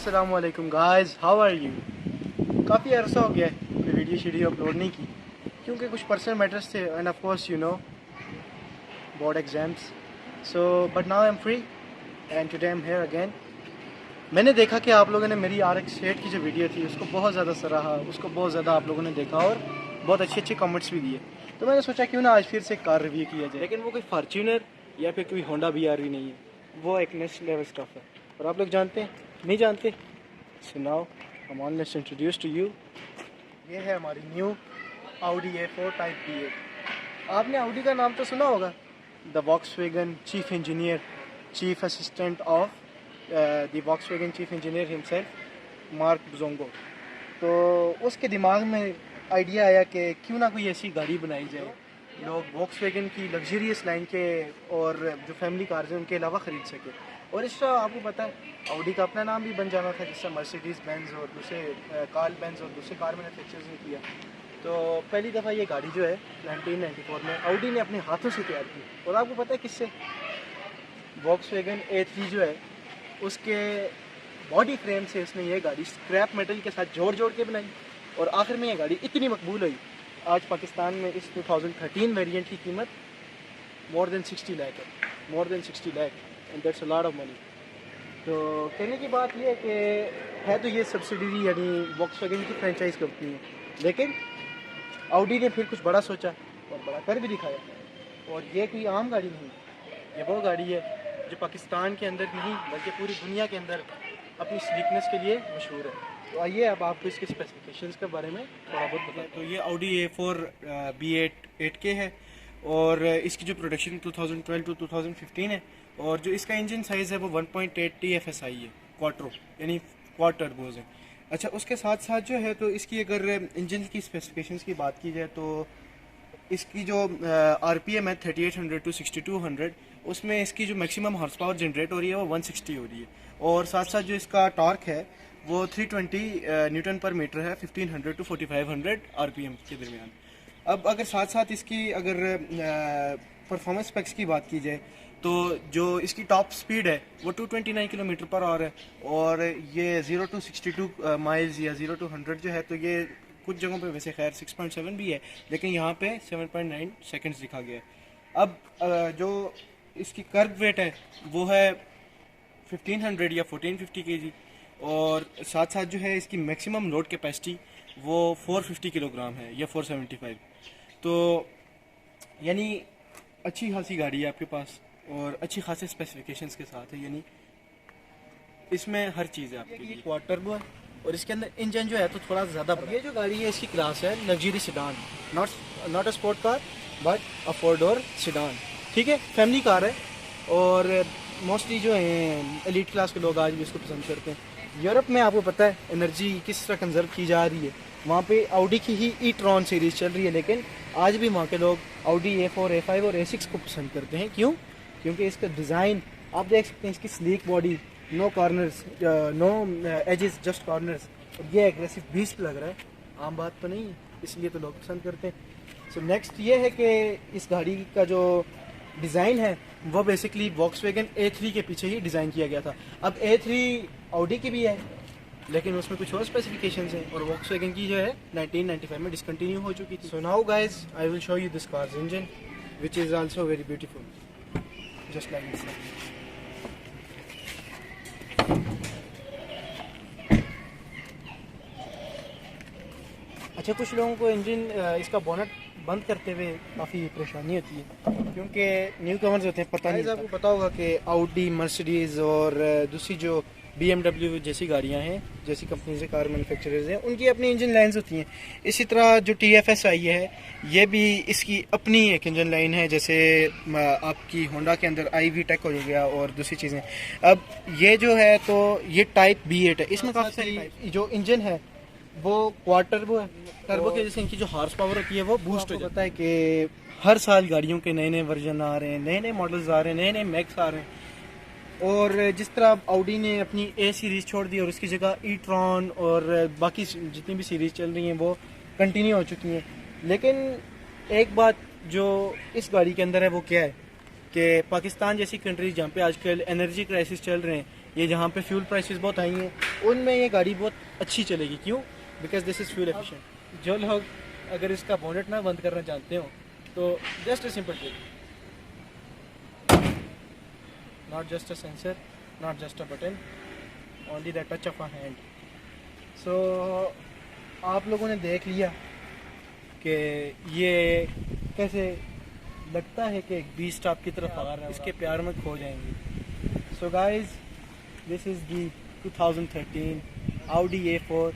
अस्सलाम वालेकुम guys, how are you. काफ़ी अरसा हो गया है कोई वीडियो अपलोड नहीं की, क्योंकि कुछ पर्सनल मैटर्स थे end of course you know board exams. So but now I am free and today I am here again. मैंने देखा कि आप लोगों ने मेरी RX-8 की जो वीडियो थी उसको बहुत ज़्यादा सराहा, उसको बहुत ज़्यादा आप लोगों ने देखा और बहुत अच्छे कमेंट्स भी दिए। तो मैंने सोचा क्यों ना आज फिर से कार रिव्यू किया जाए। लेकिन वो कोई फार्च्यूनर या फिर कोई होंडा BRV नहीं है, वो एक नेक्स्ट लेवल स्टफ है। और आप लोग जानते हैं, नहीं जानते? So now I want to introduce to you, ये है हमारी new Audi A4 type B8। आपने Audi का नाम तो सुना होगा, the Volkswagen chief engineer, chief assistant of the Volkswagen chief engineer himself Mark Bujongo. तो उसके दिमाग में आइडिया आया कि क्यों ना कोई ऐसी गाड़ी बनाई जाए लोग वॉक्सवैगन की लग्जरियस लाइन के और जो फैमिली कार्स हैं उनके अलावा ख़रीद सके। और इसका आपको पता है Audi का अपना नाम भी बन जाना था, जिससे मर्सिडीज़ बेंज और दूसरे कार्ल बेंज और दूसरे कार मैन्युफैक्चरर्स ने किया। तो पहली दफ़ा ये गाड़ी जो है 1994 में Audi ने अपने हाथों से तैयार की। और आपको पता है किससे? वॉक्सवैगन A3 जो है उसके बॉडी फ्रेम से उसने ये गाड़ी स्क्रैप मेटल के साथ जोड़ के बनाई और आखिर में ये गाड़ी इतनी मकबूल हुई, आज पाकिस्तान में इस 2013 वेरिएंट की कीमत मोर देन 60 लाख है, more than 60 lakh, and that's a lot of money. तो कहने की बात यह है कि है तो ये सब्सिडरी यानी वॉक्सवैगन की फ्रेंचाइज कंपनी है, लेकिन Audi ने फिर कुछ बड़ा सोचा और बड़ा कर भी दिखाया। और ये कोई आम गाड़ी नहीं, ये वो गाड़ी है जो पाकिस्तान के अंदर नहीं बल्कि पूरी दुनिया के अंदर अपनी स्लीकनेस के लिए मशहूर है। तो आइए अब आपको इसके स्पेसिफिकेशंस के बारे में थोड़ा बहुत बताएं। तो ये Audi A4 B8 8K है और इसकी जो प्रोडक्शन 2012 टू 2015 है और जो इसका इंजन साइज़ है वो 1.8 TFSI है, क्वार्टरो यानी क्वाड टर्बोज है। अच्छा, उसके साथ साथ जो है तो इसकी अगर इंजन की स्पेसिफिकेशंस की बात की जाए तो इसकी जो RPM है 3800 टू 6200, उसमें इसकी जो मैक्सिमम हॉर्स पावर जनरेट हो रही है वो 160 हो रही है। और साथ साथ जो इसका टॉर्क है वो 320 न्यूटन पर मीटर है 1500 टू 4500 RPM के दरमियान। अब अगर साथ साथ इसकी अगर परफॉर्मेंस स्पेक्स की बात की जाए तो जो इसकी टॉप स्पीड है वो 229 किलोमीटर पर आवर है और ये 0 टू 62 माइल्स या 0 टू 100 जो है तो ये कुछ जगहों पे वैसे खैर 6.7 भी है, लेकिन यहाँ पे 7.9 सेकंड्स लिखा गया है। अब जो इसकी कर्व वेट है वो है 1500 या 1450 kg और साथ साथ जो है इसकी मैक्सिमम लोड कैपेसिटी वो 450 किलोग्राम है या 475। तो यानी अच्छी खासी गाड़ी है आपके पास और अच्छी खासी स्पेसिफिकेशंस के साथ है, यानी इसमें हर चीज़ है आपके लिए। क्वाड टर्बो है और इसके अंदर इंजन जो है तो थोड़ा ज़्यादा बड़ा। ये जो गाड़ी है इसकी क्लास है luxury sedan, not a sport car but a 4 door sedan, ठीक है, फैमिली कार है। और मोस्टली जो हैं एलीट क्लास के लोग आज भी इसको पसंद करते हैं। यूरोप में आपको पता है एनर्जी किस तरह कंजर्व की जा रही है, वहाँ पे Audi की ही e-tron सीरीज़ चल रही है, लेकिन आज भी वहाँ के लोग Audi A4, A5 और A6 को पसंद करते हैं। क्यों? क्योंकि इसका डिज़ाइन आप देख सकते हैं, इसकी sleek body, no corners, no edges, just corners. और ये एग्रेसिव बीस्ट लग रहा है, आम बात तो नहीं है, इसलिए तो लोग पसंद करते हैं। सो नेक्स्ट ये है कि इस गाड़ी का जो डिज़ाइन है वो बेसिकली वॉक्सवैगन A3 के पीछे ही डिज़ाइन किया गया था। अब A3 Audi की भी है लेकिन उसमें कुछ और स्पेसिफिकेशंस हैं और वॉक्सवैगन की जो है 1995 में डिसकंटिन्यू हो चुकी थी। So now guys I will show you this cars engine which is also very beautiful, just like this. अच्छा, कुछ लोगों को इंजन इसका बोनट बंद करते हुए काफ़ी परेशानी होती है क्योंकि न्यू कमर्स होते हैं, पता नहीं। आपको पता होगा कि Audi, मर्सिडीज़ और दूसरी जो BMW जैसी गाड़ियां हैं, जैसी कंपनी से कार मैन्युफैक्चरर्स हैं, उनकी अपनी इंजन लाइन्स होती हैं। इसी तरह जो TFSI है ये भी इसकी अपनी एक इंजन लाइन है, जैसे आपकी होंडा के अंदर iVTEC हो गया और दूसरी चीज़ें। अब ये जो है तो ये टाइप B8 है, इसमें काफ़ी सारी जो इंजन है वो क्वाड टर्बो है। टर्बो की वजह से इनकी जो हॉर्स पावर होती है वो बूस्ट हो जाता है कि हर साल गाड़ियों के नए नए वर्जन आ रहे हैं, नए नए मॉडल्स आ रहे हैं, नए नए मैक्स आ रहे हैं। और जिस तरह Audi ने अपनी A सीरीज़ छोड़ दी और उसकी जगह e-tron और बाकी जितनी भी सीरीज़ चल रही हैं वो कंटिन्यू हो चुकी हैं। लेकिन एक बात जो इस गाड़ी के अंदर है वो क्या है कि पाकिस्तान जैसी कंट्रीज जहाँ पे आजकल एनर्जी क्राइसिस चल रहे हैं, ये जहाँ पे फ्यूल प्राइसेस बहुत हाई हैं उनमें ये गाड़ी बहुत अच्छी चलेगी। क्यों? Because this is fuel efficient. जो लोग अगर इसका बोनेट ना बंद करना चाहते हो तो just a simple trick, not just a sensor, not just a button, only the touch of a hand. So आप लोगों ने देख लिया कि ये कैसे लगता है कि एक बीस्ट आपकी तरफ आ रहा है, इसके प्यार में खो जाएंगे। So guys, this is the 2013 Audi A4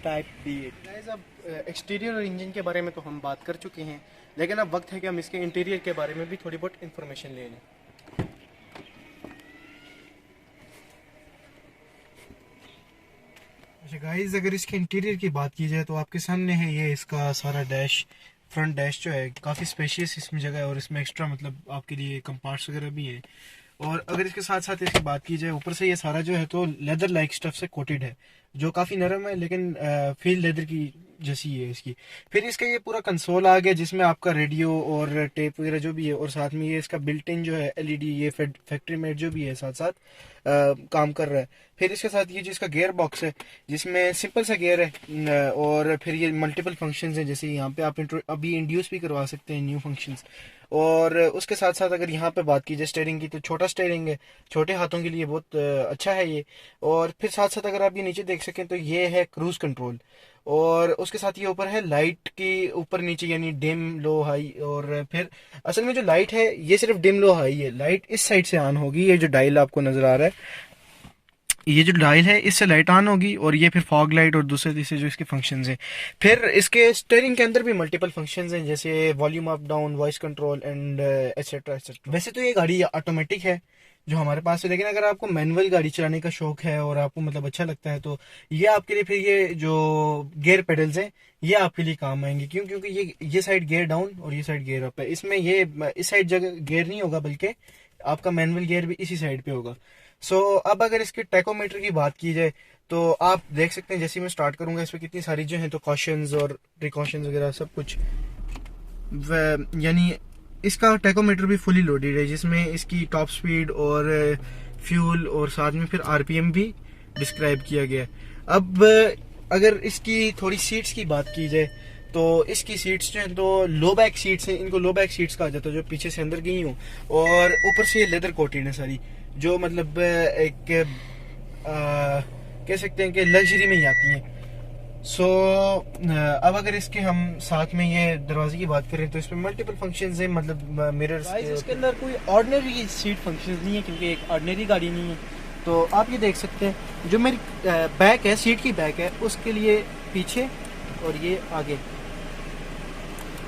type B8। Guys, अब एक्सटीरियर और इंजन के बारे में तो हम बात कर चुके हैं, लेकिन अब वक्त है कि हम इसके इंटीरियर के बारे में भी थोड़ी बहुत इंफॉर्मेशन ले लें। अच्छा गाइज, अगर इसके इंटीरियर की बात की जाए तो आपके सामने है ये इसका सारा डैश, फ्रंट डैश जो है काफ़ी स्पेशियस इसमें जगह है और इसमें एक्स्ट्रा मतलब आपके लिए कंपार्ट्स वगैरह भी है। और अगर इसके साथ साथ इसकी बात की जाए, ऊपर से ये सारा जो है तो लेदर लाइक स्टफ से कोटेड है, जो काफ़ी नरम है लेकिन फील लेदर की जैसी है इसकी। फिर इसका ये पूरा कंसोल आ गया जिसमें आपका रेडियो और टेप वगैरह जो भी है, और साथ में ये इसका बिल्ट इन जो है LED, ये फैक्ट्री मेड जो भी है साथ साथ काम कर रहा है। फिर इसके साथ ये जो इसका गियर बॉक्स है जिसमें सिंपल सा गियर है, और फिर ये मल्टीपल फंक्शंस हैं, जैसे यहाँ पे आप अभी इंड्यूस भी करवा सकते हैं न्यू फंक्शंस। और उसके साथ साथ अगर यहाँ पे बात की जाए स्टीयरिंग की, तो छोटा स्टीयरिंग है, छोटे हाथों के लिए बहुत अच्छा है ये। और फिर साथ साथ अगर आप ये नीचे देख सकें तो ये है क्रूज कंट्रोल, और उसके साथ ये ऊपर है लाइट की ऊपर नीचे, यानी डिम लो हाई। और फिर असल में जो लाइट है ये सिर्फ डिम लो हाई है, लाइट इस साइड से ऑन होगी, ये जो डायल आपको नजर आ रहा है, ये जो डायल है इससे लाइट ऑन होगी, और ये फिर फॉग लाइट और दूसरे तीसरे जो इसके फंक्शंस हैं। फिर इसके स्टीयरिंग के अंदर भी मल्टीपल फंक्शंस हैं, जैसे volume up down, voice control and etcetera etcetera. वैसे तो ये गाड़ी ऑटोमेटिक है जो हमारे पास है, लेकिन अगर आपको मैनुअल गाड़ी चलाने का शौक है और आपको मतलब अच्छा लगता है तो ये आपके लिए, फिर ये जो गियर पेडल्स हैं ये आपके लिए काम आएंगे। क्यों? क्योंकि ये साइड गियर डाउन और ये साइड गियर अप है। इसमें ये इस साइड जगह गियर नहीं होगा, बल्कि आपका मैनुअल गियर भी इसी साइड पे होगा। अब अगर इसके टैकोमीटर की बात की जाए तो आप देख सकते हैं, जैसे मैं स्टार्ट करूंगा इसमें कितनी सारी जो है तो कॉशंस और प्रिकॉशंस वगैरह सब कुछ, यानी इसका टैकोमीटर भी फुली लोडेड है, जिसमें इसकी टॉप स्पीड और फ्यूल और साथ में फिर RPM भी डिस्क्राइब किया गया है। अब अगर इसकी थोड़ी सीट्स की बात की जाए तो इसकी सीट्स जो हैं तो लो बैक सीट्स हैं, इनको लो बैक सीट्स कहा जाता है, जो पीछे से अंदर गई हूँ, और ऊपर से ये लेदर कोटेड है सारी, जो मतलब एक कह सकते हैं कि लग्जरी में ही आती हैं। अब अगर इसके हम साथ में ये दरवाजे की बात करें तो इसमें मल्टीपल फंक्शंस हैं, मतलब मिरर्स। इसके अंदर कोई ऑर्डिनरी सीट फंक्शंस नहीं है, क्योंकि एक ऑर्डिनरी गाड़ी नहीं है। तो आप ये देख सकते हैं जो मेरी बैक है, सीट की बैक है, उसके लिए पीछे और ये आगे,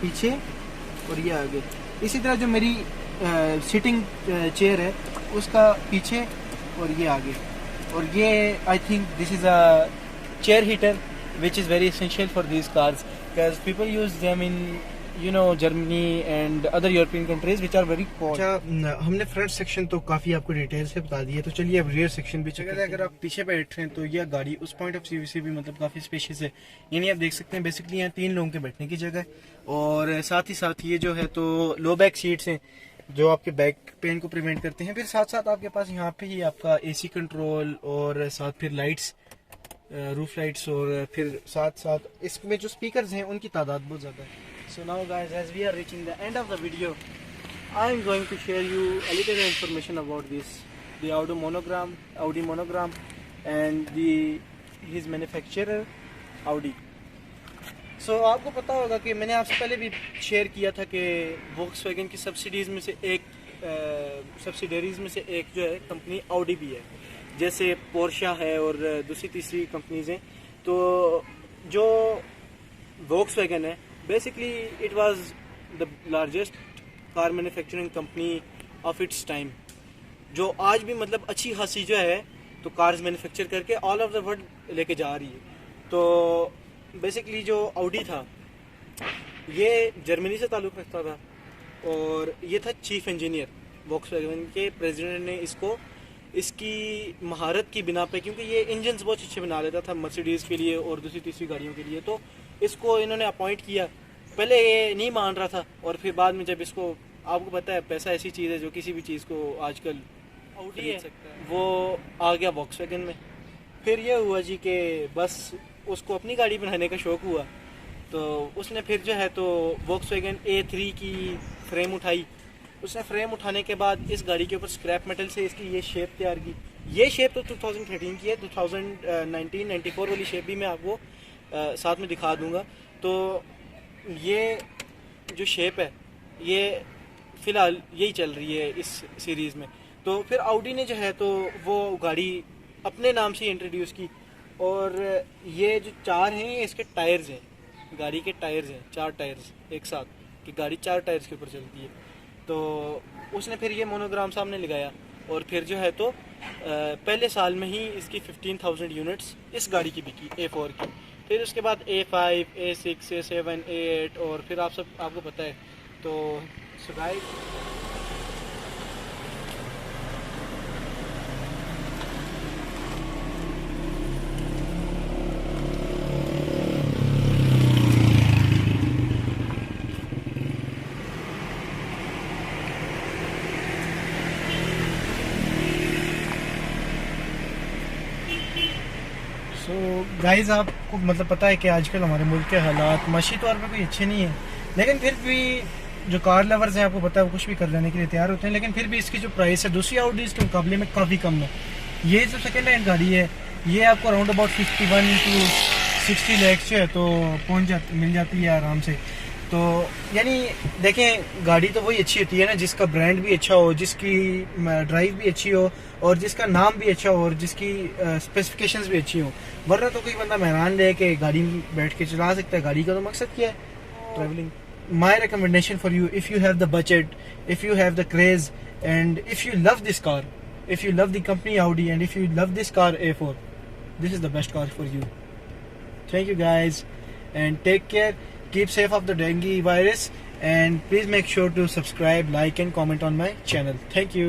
पीछे और ये आगे। इसी तरह जो मेरी सिटिंग चेयर है उसका पीछे और ये आगे। और ये I think this is a chair heater which is very essential for these cars because people use them in Germany and other European countries which are very cold. अच्छा, हमने फ्रंट सेक्शन तो काफ़ी आपको डिटेल से बता दिया, तो चलिए अब रियर सेक्शन भी चेक करते हैं। अगर आप पीछे बैठ रहे हैं तो यह गाड़ी उस पॉइंट ऑफ व्यू से भी मतलब काफ़ी स्पेशियस है, यानी आप देख सकते हैं बेसिकली यहाँ 3 लोगों के बैठने की जगह है, और साथ ही साथ ये जो है तो लो बैक सीट्स हैं जो आपके बैक पेन को प्रिवेंट करते हैं। फिर साथ साथ आपके पास यहाँ पे ही आपका AC कंट्रोल और साथ फिर लाइट्स, रूफ लाइट्स, और फिर साथ साथ इसमें जो स्पीकर्स हैं उनकी तादाद बहुत ज़्यादा है। So now guys, as we are reaching the end of the video, I am going to share you a little information about this, the Audi monogram and his manufacturer Audi। So आपको पता होगा कि मैंने आपसे पहले भी share किया था कि वोक्सवैगन की सब्सिडीज़ में से एक सब्सिडरीज़ में से एक जो है कंपनी Audi भी है, जैसे पोर्शा है और दूसरी तीसरी कंपनीज हैं। तो जो वोक्सवैगन है basically it was the largest car manufacturing company of its time, जो आज भी मतलब अच्छी खासी जो है तो कार्स मैन्युफैक्चर करके ऑल ऑफ द वर्ल्ड लेके जा रही है। तो बेसिकली जो Audi था ये जर्मनी से ताल्लुक़ रखता था, और ये था चीफ इंजीनियर वोक्सवैगन के। प्रेसिडेंट ने इसको इसकी महारत की बिना पे, क्योंकि ये इंजन्स बहुत अच्छे बना लेता था मर्सिडीज़ के लिए और दूसरी तीसरी गाड़ियों के लिए, तो इसको इन्होंने अपॉइंट किया। पहले ये नहीं मान रहा था, और फिर बाद में जब इसको, आपको पता है पैसा ऐसी चीज़ है जो किसी भी चीज़ को आजकल ऑडी है वो आ गया वॉक्सवैगन में। फिर ये हुआ जी कि बस उसको अपनी गाड़ी बनाने का शौक़ हुआ, तो उसने फिर जो है तो वॉक्सवैगन A3 की फ्रेम उठाई। उसने फ्रेम उठाने के बाद इस गाड़ी के ऊपर स्क्रैप मेटल से इसकी ये शेप तैयार की। ये शेप तो 2013 की है, 2019-94 वाली शेप भी मैं आपको साथ में दिखा दूंगा। तो ये जो शेप है ये फ़िलहाल यही चल रही है इस सीरीज़ में। तो फिर ऑडी ने जो है तो वो गाड़ी अपने नाम से इंट्रोड्यूस की, और ये जो 4 हैं ये इसके टायर्स हैं, गाड़ी के टायर्स हैं, 4 टायर्स एक साथ, कि गाड़ी 4 टायर्स के ऊपर चलती है। तो उसने फिर ये मोनोग्राम सामने लगाया, और फिर जो है तो पहले साल में ही इसकी 15,000 यूनिट्स इस गाड़ी की बिकी, A4 की। फिर उसके बाद A5, A6, A7, A8, और फिर आपको पता है। तो गाइस गाइस आपको मतलब पता है कि आजकल हमारे मुल्क के हालात माशी तौर पे कोई अच्छे नहीं है, लेकिन फिर भी जो कार लवर्स हैं आपको पता है वो कुछ भी कर लेने के लिए तैयार होते हैं। लेकिन फिर भी इसकी जो प्राइस है दूसरी ऑडीज़ के मुकाबले में काफ़ी कम है। ये जो सेकेंड हैंड गाड़ी है ये आपको अराउंड अबाउट 51 to 60 लाख जो है तो मिल जाती है आराम से। तो यानी देखें गाड़ी तो वही अच्छी होती है ना जिसका ब्रांड भी अच्छा हो, जिसकी ड्राइव भी अच्छी हो, और जिसका नाम भी अच्छा हो, और जिसकी स्पेसिफिकेशंस भी अच्छी हो। वरना तो कोई बंदा मेहरान ले के गाड़ी में बैठ के चला सकता है। गाड़ी का तो मकसद क्या है? Travelling. My recommendation for you, if you have the budget, if you have the craze, and if you love this car, if you love the company Audi, and if you love this car A4, this is the best car for you. Thank you guys, and take care. Keep safe of the dengue virus, and please make sure to subscribe, like and comment on my channel. Thank you.